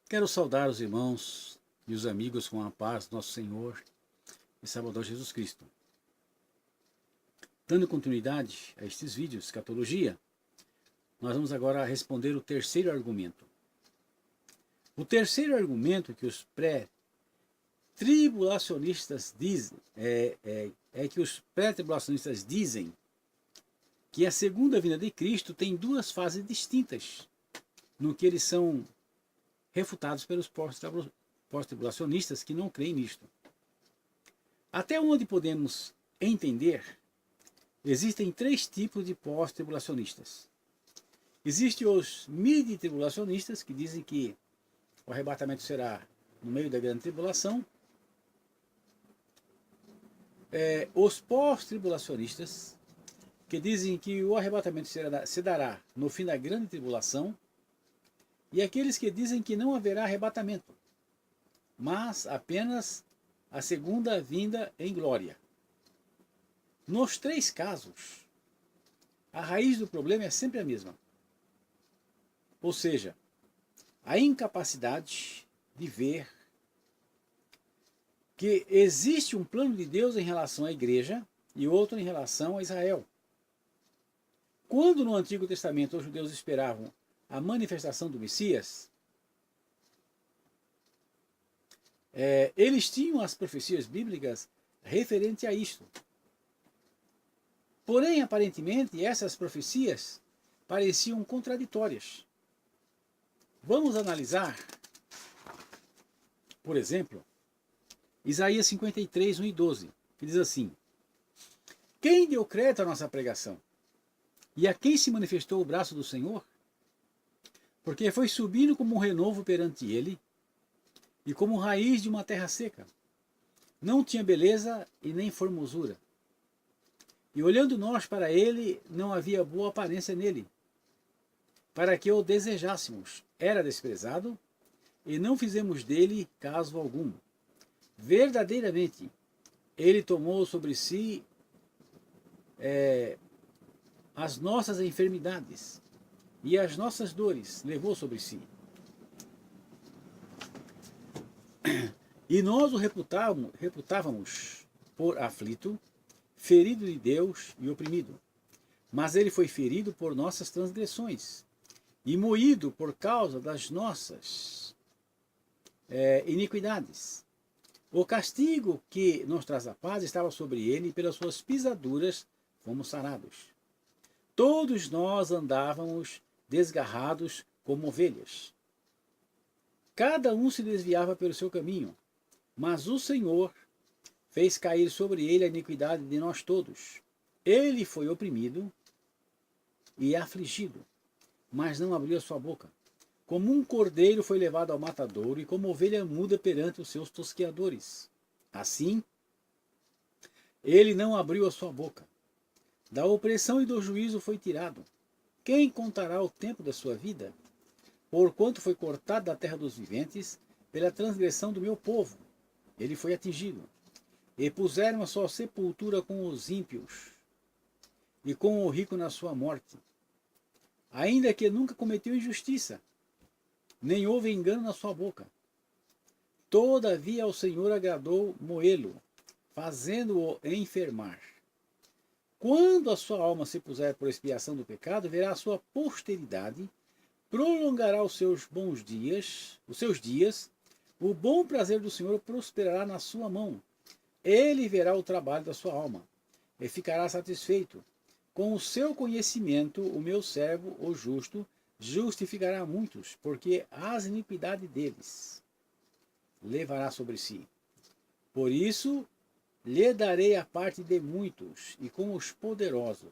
Quero saudar os irmãos e os amigos com a paz do nosso Senhor e Salvador Jesus Cristo. Dando continuidade a estes vídeos de escatologia, nós vamos agora responder o terceiro argumento. O terceiro argumento que os pré-tribulacionistas dizem é que os pré-tribulacionistas dizem que a segunda vinda de Cristo tem duas fases distintas, no que eles são refutados pelos pós-tribulacionistas que não creem nisto. Até onde podemos entender, existem três tipos de pós-tribulacionistas. Existem os midi-tribulacionistas, que dizem que o arrebatamento será no meio da grande tribulação. Os pós-tribulacionistas, que dizem que o arrebatamento se dará no fim da grande tribulação. E aqueles que dizem que não haverá arrebatamento, mas apenas a segunda vinda em glória. Nos três casos, a raiz do problema é sempre a mesma. Ou seja, a incapacidade de ver que existe um plano de Deus em relação à igreja e outro em relação a Israel. Quando no Antigo Testamento os judeus esperavam a manifestação do Messias, eles tinham as profecias bíblicas referentes a isto. Porém, aparentemente, essas profecias pareciam contraditórias. Vamos analisar, por exemplo, Isaías 53, 1 e 12, que diz assim: Quem deu crédito à nossa pregação? E a quem se manifestou o braço do Senhor? Porque foi subindo como um renovo perante ele, e como raiz de uma terra seca. Não tinha beleza e nem formosura. E olhando nós para ele, não havia boa aparência nele, para que o desejássemos. Era desprezado, e não fizemos dele caso algum. Verdadeiramente, ele tomou sobre si as nossas enfermidades, e as nossas dores levou sobre si. E nós o reputávamos por aflito, ferido de Deus e oprimido. Mas ele foi ferido por nossas transgressões e moído por causa das nossas iniquidades. O castigo que nos traz a paz estava sobre ele, e pelas suas pisaduras fomos sarados. Todos nós andávamos desgarrados como ovelhas. Cada um se desviava pelo seu caminho, mas o Senhor fez cair sobre ele a iniquidade de nós todos. Ele foi oprimido e afligido, mas não abriu a sua boca. Como um cordeiro foi levado ao matadouro, e como ovelha muda perante os seus tosqueadores. Assim, ele não abriu a sua boca. Da opressão e do juízo foi tirado. Quem contará o tempo da sua vida? Porquanto foi cortado da terra dos viventes, pela transgressão do meu povo. Ele foi atingido. E puseram a sua sepultura com os ímpios, e com o rico na sua morte. ainda que nunca cometeu injustiça, nem houve engano na sua boca. Todavia ao Senhor agradou moê-lo, fazendo-o enfermar. Quando a sua alma se puser por expiação do pecado, verá a sua posteridade, prolongará os seus dias, o bom prazer do Senhor prosperará na sua mão. Ele verá o trabalho da sua alma, e ficará satisfeito. Com o seu conhecimento, o meu servo, o justo, justificará muitos, porque as iniquidades deles levará sobre si. Por isso, lhe darei a parte de muitos, e com os poderosos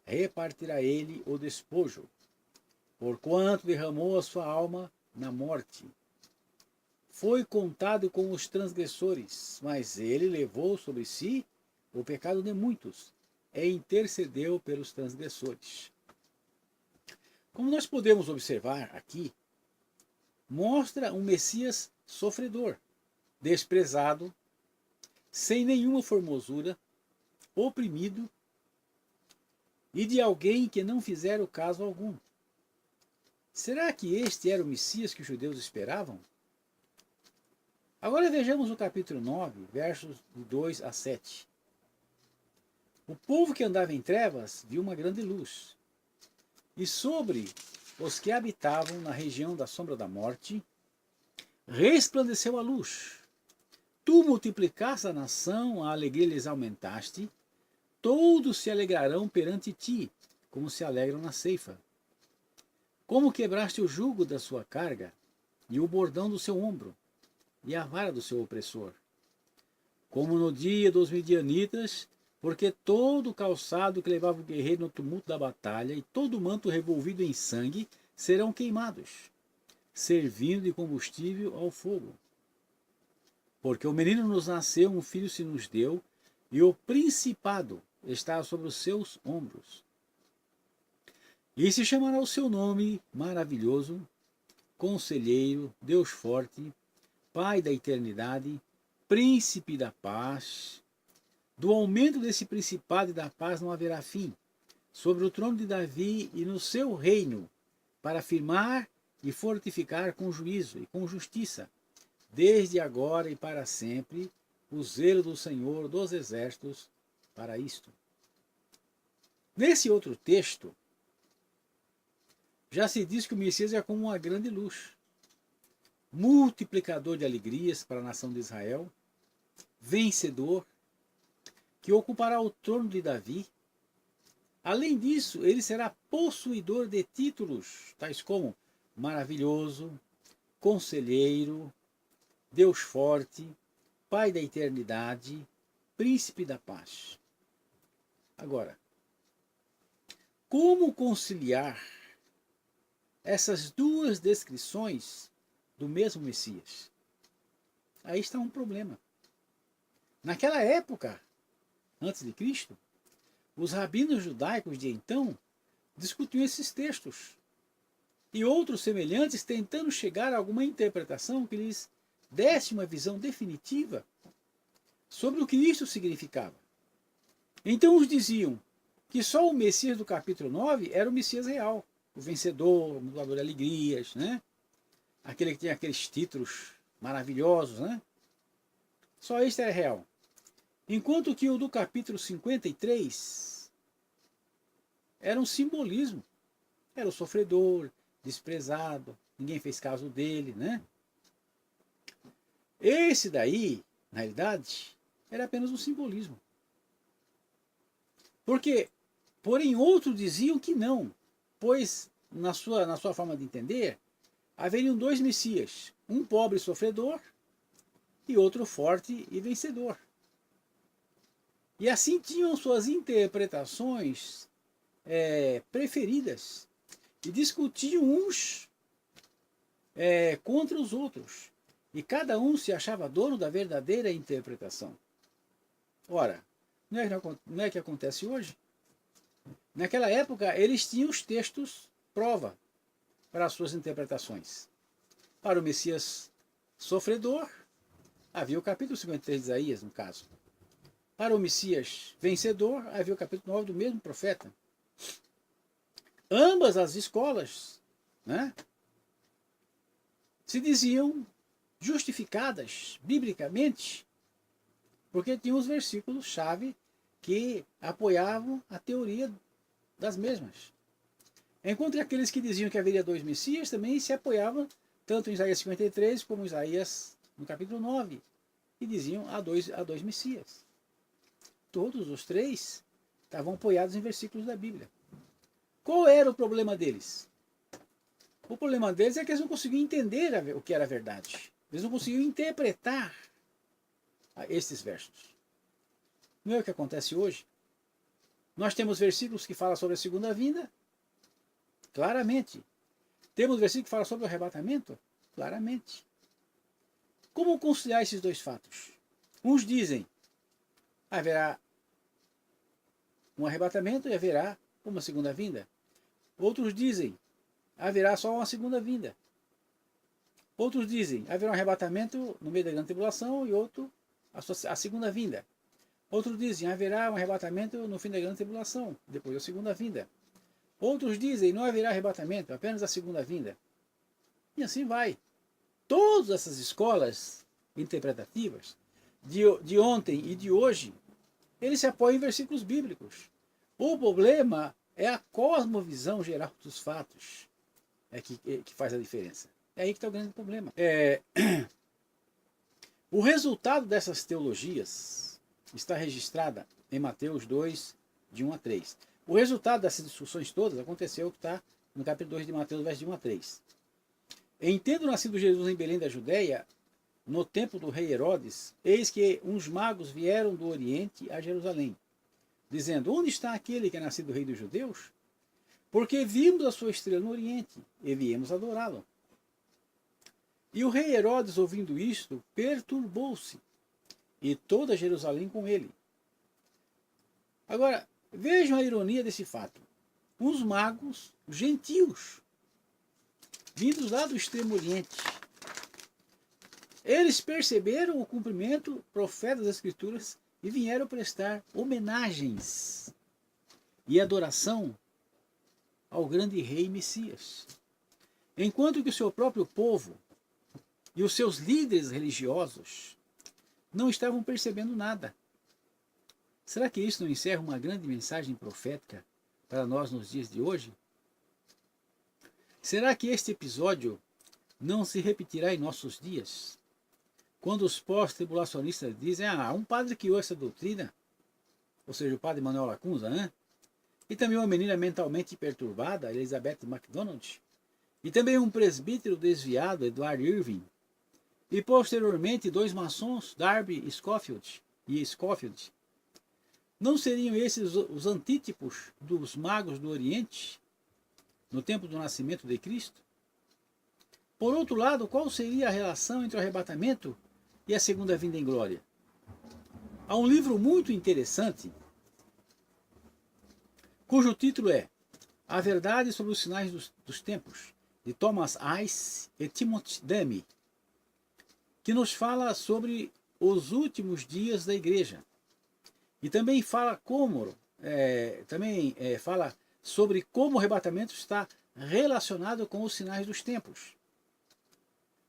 repartirá ele o despojo, porquanto derramou a sua alma na morte. Foi contado com os transgressores, mas ele levou sobre si o pecado de muitos, e intercedeu pelos transgressores. Como nós podemos observar aqui, mostra um Messias sofredor, desprezado, sem nenhuma formosura, oprimido, e de alguém que não fizera caso algum. Será que este era o Messias que os judeus esperavam? Agora vejamos o capítulo 9, versos de 2 a 7. O povo que andava em trevas viu uma grande luz, e sobre os que habitavam na região da sombra da morte, resplandeceu a luz. Tu multiplicaste a nação, a alegria lhes aumentaste, todos se alegrarão perante ti, como se alegram na ceifa. Como quebraste o jugo da sua carga, e o bordão do seu ombro, e a vara do seu opressor. Como no dia dos midianitas, porque todo o calçado que levava o guerreiro no tumulto da batalha, e todo o manto revolvido em sangue, serão queimados, servindo de combustível ao fogo. Porque o menino nos nasceu, um filho se nos deu, e o principado está sobre os seus ombros. E se chamará o seu nome maravilhoso, Conselheiro, Deus forte, Pai da eternidade, Príncipe da paz. Do aumento desse principado e da paz não haverá fim, sobre o trono de Davi e no seu reino, para afirmar e fortificar com juízo e com justiça, desde agora e para sempre, o zelo do Senhor dos exércitos para isto. Nesse outro texto, já se diz que o Messias é como uma grande luz, multiplicador de alegrias para a nação de Israel, vencedor, que ocupará o trono de Davi. Além disso, ele será possuidor de títulos, tais como maravilhoso, conselheiro, Deus forte, Pai da eternidade, Príncipe da paz. Agora, como conciliar essas duas descrições do mesmo Messias? Aí está um problema. Naquela época, antes de Cristo, os rabinos judaicos de então discutiam esses textos e outros semelhantes, tentando chegar a alguma interpretação que lhes desse uma visão definitiva sobre o que isto significava. Então uns diziam que só o Messias do capítulo 9 era o Messias real, o vencedor, o doador de alegrias, né? Aquele que tinha aqueles títulos maravilhosos, né? Só este era real. Enquanto que o do capítulo 53 era um simbolismo. Era o sofredor, desprezado, ninguém fez caso dele, né? Esse daí, na realidade, era apenas um simbolismo. Porém, outros diziam que não, pois, na sua forma de entender, haveriam dois Messias, um pobre sofredor e outro forte e vencedor. E assim tinham suas interpretações preferidas e discutiam uns contra os outros. E cada um se achava dono da verdadeira interpretação. Ora, não é que acontece hoje? Naquela época, eles tinham os textos prova para as suas interpretações. Para o Messias sofredor, havia o capítulo 53 de Isaías, no caso. Para o Messias vencedor, havia o capítulo 9 do mesmo profeta. ambas as escolas, né, se diziam justificadas biblicamente, porque tinham os versículos-chave que apoiavam a teoria das mesmas. Enquanto que aqueles que diziam que haveria dois Messias também se apoiavam tanto em Isaías 53 como em Isaías no capítulo 9, e diziam há dois Messias. Todos os três estavam apoiados em versículos da Bíblia. Qual era o problema deles? O problema deles é que eles não conseguiam entender o que era a verdade. Eles não conseguiam interpretar esses versos. Não é o que acontece hoje? Nós temos versículos que falam sobre a segunda vinda, claramente. Temos versículos que falam sobre o arrebatamento, claramente. Como conciliar esses dois fatos? Uns dizem, haverá um arrebatamento e haverá uma segunda vinda. Outros dizem, haverá só uma segunda vinda. Outros dizem, haverá um arrebatamento no meio da grande tribulação e outro a segunda vinda. Outros dizem, haverá um arrebatamento no fim da grande tribulação, depois da segunda vinda. Outros dizem, não haverá arrebatamento, apenas a segunda vinda. E assim vai. Todas essas escolas interpretativas, de ontem e de hoje, eles se apoiam em versículos bíblicos. O problema é a cosmovisão geral dos fatos que faz a diferença. É aí que está o grande problema. O resultado dessas teologias está registrada em Mateus 2, de 1 a 3. O resultado dessas discussões todas aconteceu que está no capítulo 2 de Mateus, verso de 1 a 3. Em tendo nascido Jesus em Belém da Judéia, no tempo do rei Herodes, eis que uns magos vieram do Oriente a Jerusalém, dizendo, onde está aquele que é nascido rei dos judeus? Porque vimos a sua estrela no Oriente, e viemos adorá-lo. E o rei Herodes, ouvindo isto, perturbou-se, e toda Jerusalém com ele. Agora, vejam a ironia desse fato. Uns magos gentios, vindos lá do extremo oriente, eles perceberam o cumprimento profeta das Escrituras e vieram prestar homenagens e adoração ao grande rei Messias. Enquanto que o seu próprio povo e os seus líderes religiosos não estavam percebendo nada. Será que isso não encerra uma grande mensagem profética para nós nos dias de hoje? Será que este episódio não se repetirá em nossos dias? Quando os pós-tribulacionistas dizem, um padre criou essa doutrina, ou seja, o padre Manuel Lacunza, né? E também uma menina mentalmente perturbada, Elizabeth MacDonald, e também um presbítero desviado, Edward Irving, e posteriormente dois maçons, Darby e Scofield. Não seriam esses os antítipos dos magos do Oriente, no tempo do nascimento de Cristo? Por outro lado, qual seria a relação entre o arrebatamento e a segunda vinda em glória? Há um livro muito interessante, cujo título é A Verdade sobre os Sinais dos Tempos, de Thomas Ice e Timothy Demme, que nos fala sobre os últimos dias da igreja. E também fala fala sobre como o arrebatamento está relacionado com os sinais dos tempos.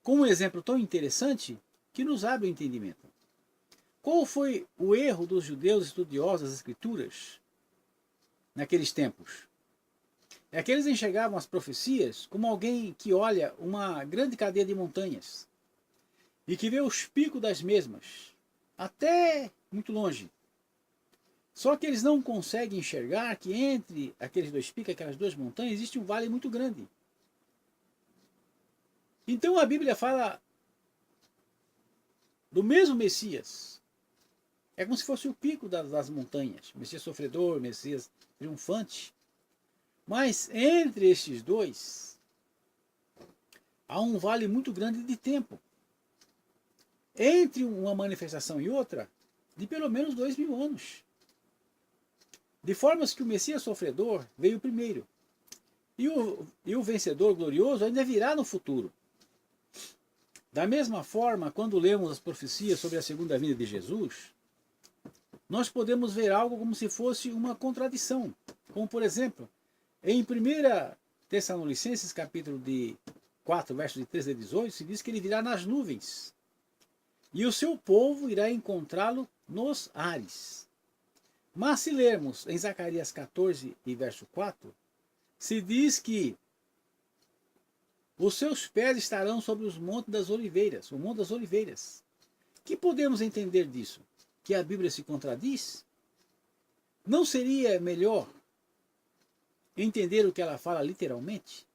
Com um exemplo tão interessante que nos abre o entendimento. Qual foi o erro dos judeus estudiosos das Escrituras naqueles tempos? É que eles enxergavam as profecias como alguém que olha uma grande cadeia de montanhas e que vê os picos das mesmas, até muito longe. Só que eles não conseguem enxergar que entre aqueles dois picos, aquelas duas montanhas, existe um vale muito grande. Então a Bíblia fala do mesmo Messias. É como se fosse o pico das montanhas. Messias sofredor, Messias triunfante. Mas entre estes dois, há um vale muito grande de tempo. Entre uma manifestação e outra, de pelo menos 2000 anos. De formas que o Messias sofredor veio primeiro. E o vencedor glorioso ainda virá no futuro. Da mesma forma, quando lemos as profecias sobre a segunda vinda de Jesus, nós podemos ver algo como se fosse uma contradição. Como, por exemplo, Em 1 Tessalonicenses, capítulo 4, versos de 13 a 18, se diz que ele virá nas nuvens, e o seu povo irá encontrá-lo nos ares. Mas se lermos em Zacarias 14 e verso 4, se diz que os seus pés estarão sobre os montes das oliveiras, o monte das oliveiras. Que podemos entender disso? Que a Bíblia se contradiz? Não seria melhor entender o que ela fala literalmente?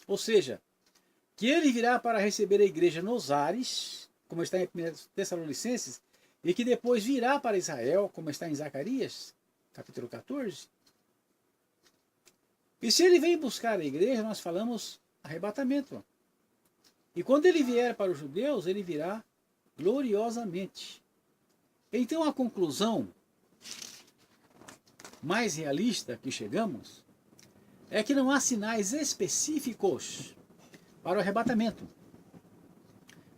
Ou seja, que ele virá para receber a igreja nos ares, como está em 1 Tessalonicenses, e que depois virá para Israel, como está em Zacarias, capítulo 14. E se ele vem buscar a igreja, nós falamos arrebatamento. E quando ele vier para os judeus, ele virá gloriosamente. Então a conclusão mais realista que chegamos é que não há sinais específicos para o arrebatamento,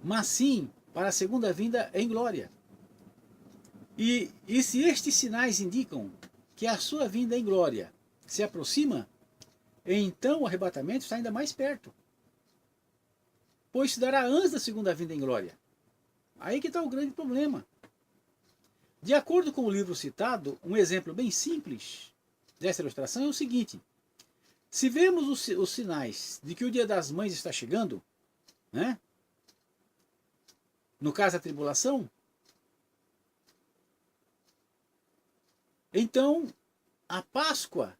mas sim para a segunda vinda em glória. E se estes sinais indicam que a sua vinda em glória se aproxima, então o arrebatamento está ainda mais perto, pois se dará antes da segunda vinda em glória. Aí que está o grande problema. De acordo com o livro citado, um exemplo bem simples dessa ilustração é o seguinte: se vemos os sinais de que o dia das mães está chegando, né? No caso da tribulação, então a Páscoa,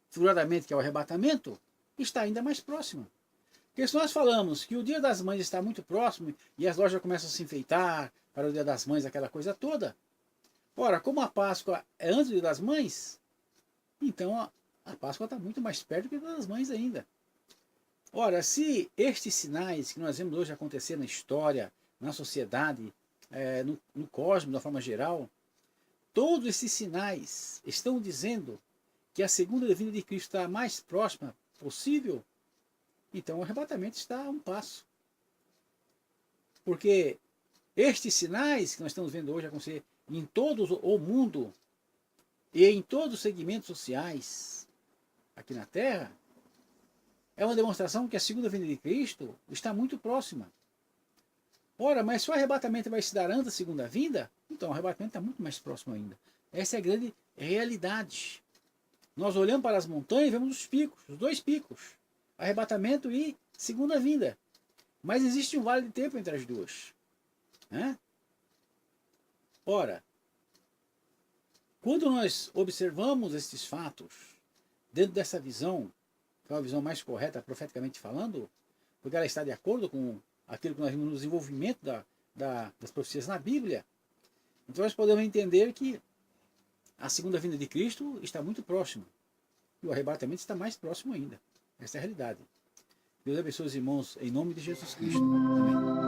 figuradamente que é o arrebatamento, está ainda mais próxima. Porque se nós falamos que o dia das mães está muito próximo e as lojas começam a se enfeitar para o dia das mães, aquela coisa toda, ora, como a Páscoa é antes do dia das mães, então a Páscoa está muito mais perto que o dia das mães ainda. Ora, se estes sinais que nós vemos hoje acontecer na história, na sociedade, no cosmos, de uma forma geral, todos esses sinais estão dizendo que a segunda vinda de Cristo está a mais próxima possível, então o arrebatamento está a um passo. Porque estes sinais que nós estamos vendo hoje acontecer em todo o mundo e em todos os segmentos sociais aqui na Terra, é uma demonstração que a segunda vinda de Cristo está muito próxima. Ora, mas se o arrebatamento vai se dar antes da segunda vinda, então o arrebatamento está muito mais próximo ainda. Essa é a grande realidade. Nós olhamos para as montanhas e vemos os picos, os dois picos, arrebatamento e segunda vinda. Mas existe um vale de tempo entre as duas, né? Ora, quando nós observamos estes fatos dentro dessa visão, que é uma visão mais correta profeticamente falando, porque ela está de acordo com aquilo que nós vimos no desenvolvimento das profecias na Bíblia, então nós podemos entender que a segunda vinda de Cristo está muito próxima. E o arrebatamento está mais próximo ainda. Essa é a realidade. Deus abençoe os irmãos em nome de Jesus Cristo. Amém.